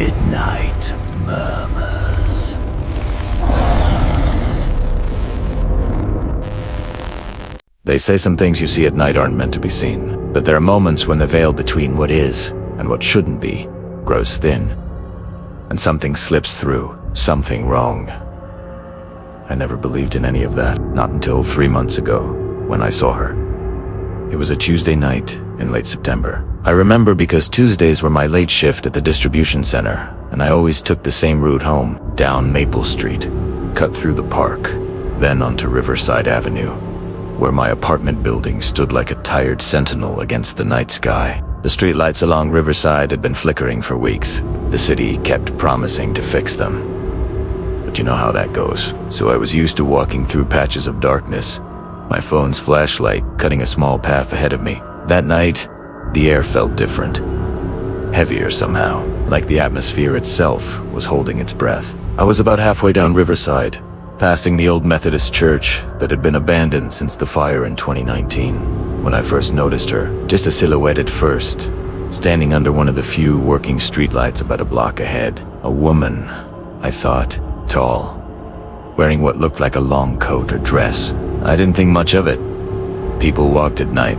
Midnight Murmurs. They say some things you see at night aren't meant to be seen, but there are moments when the veil between what is and what shouldn't be grows thin, and something slips through, something wrong. I never believed in any of that, not until 3 months ago, when I saw her. It was a Tuesday night in late September. I remember because Tuesdays were my late shift at the distribution center, and I always took the same route home, down Maple Street, cut through the park, then onto Riverside Avenue, where my apartment building stood like a tired sentinel against the night sky. The streetlights along Riverside had been flickering for weeks. The city kept promising to fix them. But you know how that goes. So I was used to walking through patches of darkness, my phone's flashlight cutting a small path ahead of me. That night, the air felt different. Heavier somehow, like the atmosphere itself was holding its breath. I was about halfway down Riverside, passing the old Methodist church that had been abandoned since the fire in 2019, when I first noticed her, just a silhouette at first, standing under one of the few working streetlights about a block ahead. A woman, I thought, tall, wearing what looked like a long coat or dress. I didn't think much of it. People walked at night.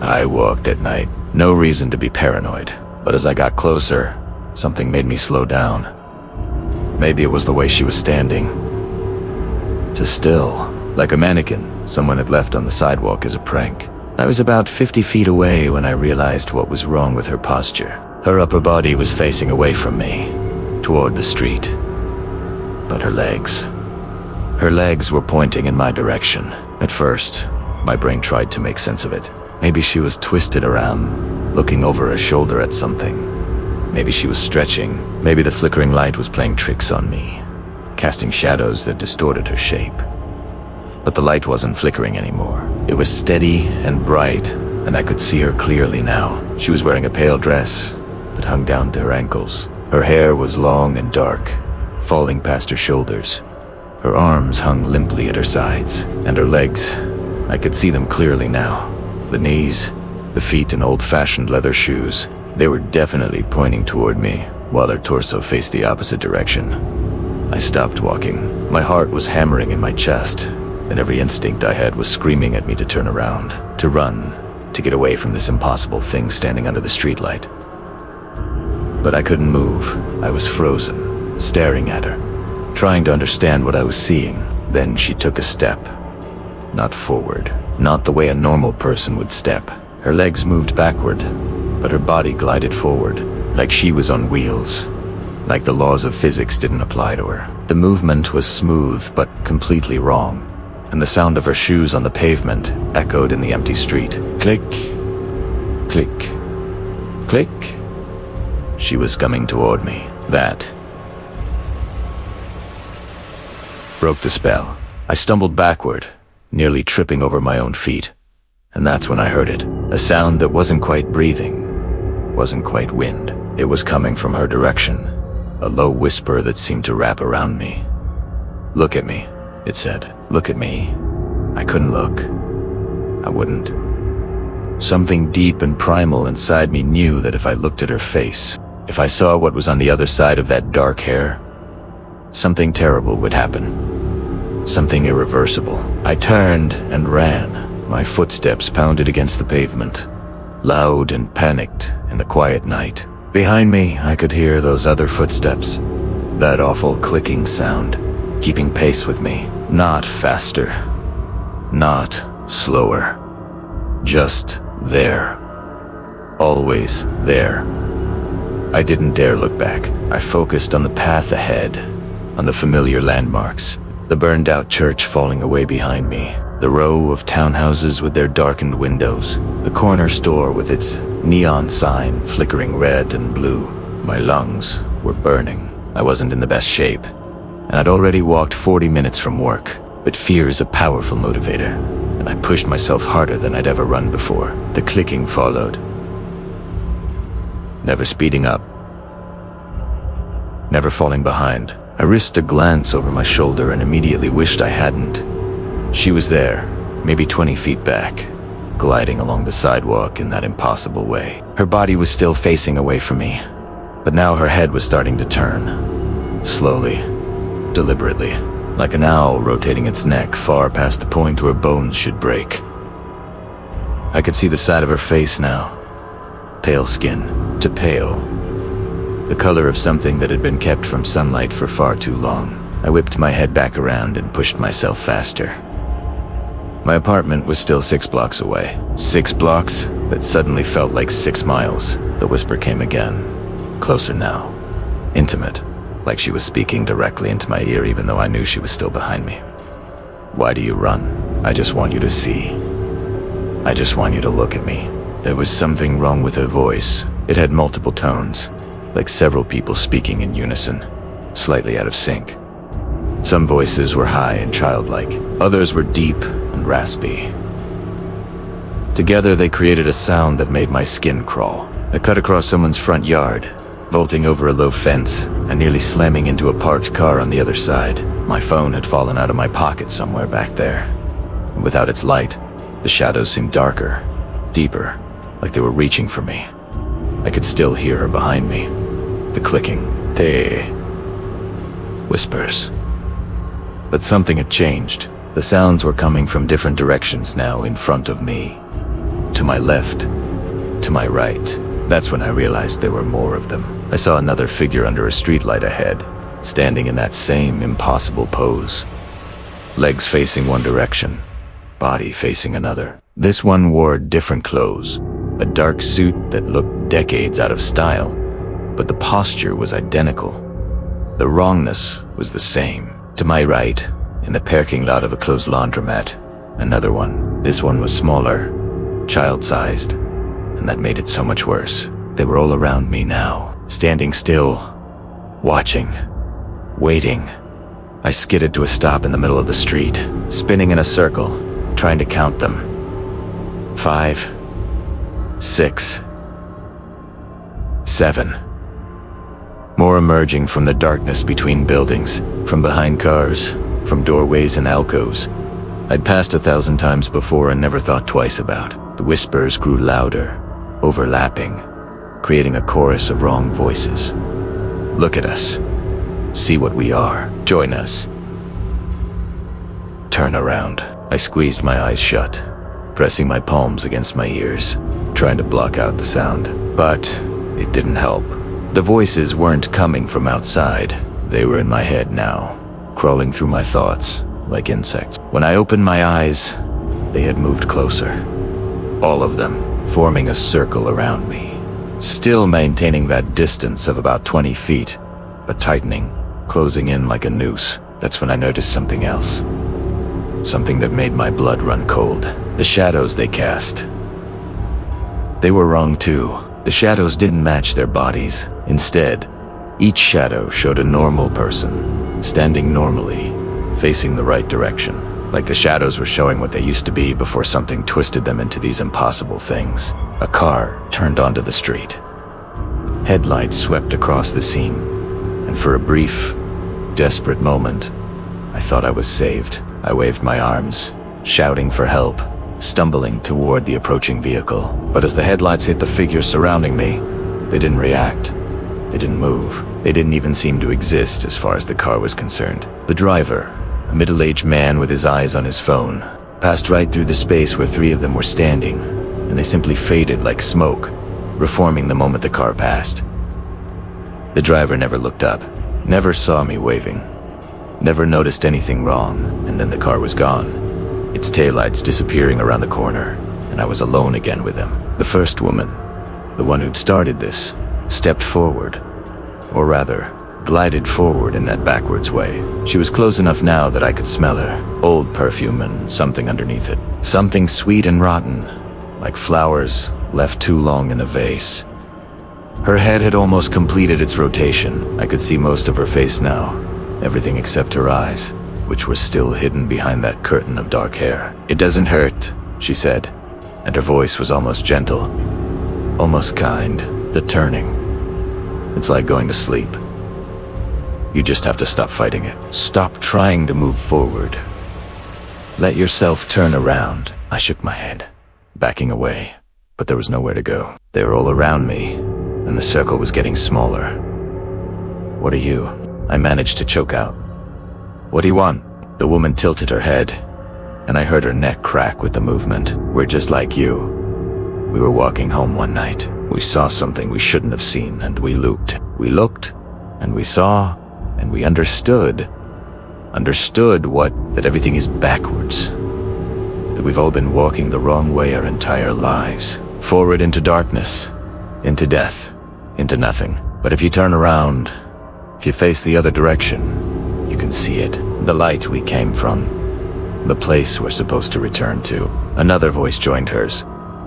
I walked at night. No reason to be paranoid. But as I got closer, something made me slow down. Maybe it was the way she was standing. Just still, like a mannequin someone had left on the sidewalk as a prank. I was about 50 feet away when I realized what was wrong with her posture. Her upper body was facing away from me, toward the street. But her legs were pointing in my direction. At first, my brain tried to make sense of it. Maybe she was twisted around, looking over her shoulder at something. Maybe she was stretching. Maybe the flickering light was playing tricks on me, casting shadows that distorted her shape. But the light wasn't flickering anymore. It was steady and bright, and I could see her clearly now. She was wearing a pale dress that hung down to her ankles. Her hair was long and dark, falling past her shoulders. Her arms hung limply at her sides, and her legs, I could see them clearly now. The knees, the feet in old-fashioned leather shoes, they were definitely pointing toward me, while her torso faced the opposite direction. I stopped walking. My heart was hammering in my chest, and every instinct I had was screaming at me to turn around, to run, to get away from this impossible thing standing under the streetlight. But I couldn't move. I was frozen, staring at her, trying to understand what I was seeing. Then she took a step. Not forward, not the way a normal person would step. Her legs moved backward, but her body glided forward, like she was on wheels, like the laws of physics didn't apply to her. The movement was smooth, but completely wrong, and the sound of her shoes on the pavement echoed in the empty street. Click, click, click. She was coming toward me. That broke the spell. I stumbled backward, nearly tripping over my own feet. And that's when I heard it. A sound that wasn't quite breathing, wasn't quite wind. It was coming from her direction, a low whisper that seemed to wrap around me. Look at me, it said. Look at me. I couldn't look. I wouldn't. Something deep and primal inside me knew that if I looked at her face, if I saw what was on the other side of that dark hair, something terrible would happen. Something irreversible. I turned and ran. My footsteps pounded against the pavement, loud and panicked in the quiet night. Behind me, I could hear those other footsteps, that awful clicking sound, keeping pace with me. Not faster, not slower, just there. Always there. I didn't dare look back. I focused on the path ahead, on the familiar landmarks, the burned-out church falling away behind me, the row of townhouses with their darkened windows, the corner store with its neon sign flickering red and blue. My lungs were burning. I wasn't in the best shape, and I'd already walked 40 minutes from work. But fear is a powerful motivator, and I pushed myself harder than I'd ever run before. The clicking followed, never speeding up, never falling behind. I risked a glance over my shoulder and immediately wished I hadn't. She was there, maybe 20 feet back, gliding along the sidewalk in that impossible way. Her body was still facing away from me, But now her head was starting to turn. Slowly, deliberately, like an owl rotating its neck far past the point where bones should break. I could see the side of her face now. Pale skin, to pale. The color of something that had been kept from sunlight for far too long. I whipped my head back around and pushed myself faster. My apartment was still 6 blocks away. 6 blocks that suddenly felt like 6 miles. The whisper came again. Closer now. Intimate. Like she was speaking directly into my ear even though I knew she was still behind me. Why do you run? I just want you to see. I just want you to look at me. There was something wrong with her voice. It had multiple tones, like several people speaking in unison, slightly out of sync. Some voices were high and childlike. Others were deep and raspy. Together they created a sound that made my skin crawl. I cut across someone's front yard, vaulting over a low fence and nearly slamming into a parked car on the other side. My phone had fallen out of my pocket somewhere back there. Without its light, the shadows seemed darker, deeper, like they were reaching for me. I could still hear her behind me. The clicking, the whispers. But something had changed. The sounds were coming from different directions now in front of me. To my left, to my right. That's when I realized there were more of them. I saw another figure under a streetlight ahead, standing in that same impossible pose. Legs facing one direction, body facing another. This one wore different clothes, a dark suit that looked decades out of style, but the posture was identical. The wrongness was the same. To my right, in the parking lot of a closed laundromat, another one. This one was smaller, child-sized, and that made it so much worse. They were all around me now, standing still, watching, waiting. I skidded to a stop in the middle of the street, spinning in a circle, trying to count them. 5, 6, 7. More emerging from the darkness between buildings, from behind cars, from doorways and alcoves. I'd passed 1,000 times before and never thought twice about. The whispers grew louder, overlapping, creating a chorus of wrong voices. Look at us. See what we are. Join us. Turn around. I squeezed my eyes shut, pressing my palms against my ears, trying to block out the sound. But it didn't help. The voices weren't coming from outside. They were in my head now, crawling through my thoughts like insects. When I opened my eyes, they had moved closer. All of them, forming a circle around me. Still maintaining that distance of about 20 feet, but tightening, closing in like a noose. That's when I noticed something else. Something that made my blood run cold. The shadows they cast. They were wrong too. The shadows didn't match their bodies. Instead, each shadow showed a normal person, standing normally, facing the right direction. Like the shadows were showing what they used to be before something twisted them into these impossible things. A car turned onto the street. Headlights swept across the scene, and for a brief, desperate moment, I thought I was saved. I waved my arms, shouting for help, stumbling toward the approaching vehicle. But as the headlights hit the figures surrounding me, they didn't react. They didn't move. They didn't even seem to exist as far as the car was concerned. The driver, a middle-aged man with his eyes on his phone, passed right through the space where 3 of them were standing, and they simply faded like smoke, reforming the moment the car passed. The driver never looked up, never saw me waving, never noticed anything wrong, and then the car was gone, its taillights disappearing around the corner, and I was alone again with him. The first woman, the one who'd started this, stepped forward, or rather, glided forward in that backwards way. She was close enough now that I could smell her, old perfume and something underneath it. Something sweet and rotten, like flowers left too long in a vase. Her head had almost completed its rotation. I could see most of her face now, everything except her eyes, which were still hidden behind that curtain of dark hair. "It doesn't hurt," she said, and her voice was almost gentle, almost kind. The turning. It's like going to sleep. You just have to stop fighting it. Stop trying to move forward. Let yourself turn around. I shook my head, backing away, but there was nowhere to go. They were all around me, and the circle was getting smaller. "What are you?" I managed to choke out. "What do you want?" The woman tilted her head, and I heard her neck crack with the movement. "We're just like you. We were walking home one night. We saw something we shouldn't have seen, and we looked. We looked, and we saw, and we understood. Understood what? That everything is backwards. That we've all been walking the wrong way our entire lives. Forward into darkness, into death, into nothing. But if you turn around, if you face the other direction, you can see it. The light we came from. The place we're supposed to return to." Another voice joined hers.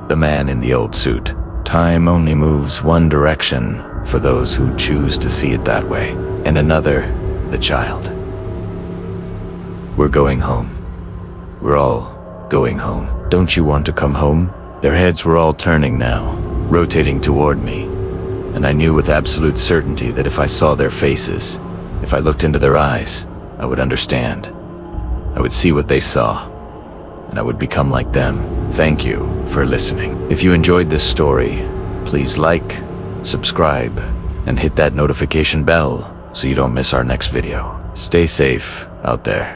The man in the old suit. "Time only moves one direction for those who choose to see it that way." And another, the child. "We're going home. We're all going home. Don't you want to come home?" Their heads were all turning now, rotating toward me, and I knew with absolute certainty that if I saw their faces, if I looked into their eyes, I would understand. I would see what they saw, and I would become like them. Thank you for listening. If you enjoyed this story, please like, subscribe, and hit that notification bell so you don't miss our next video. Stay safe out there.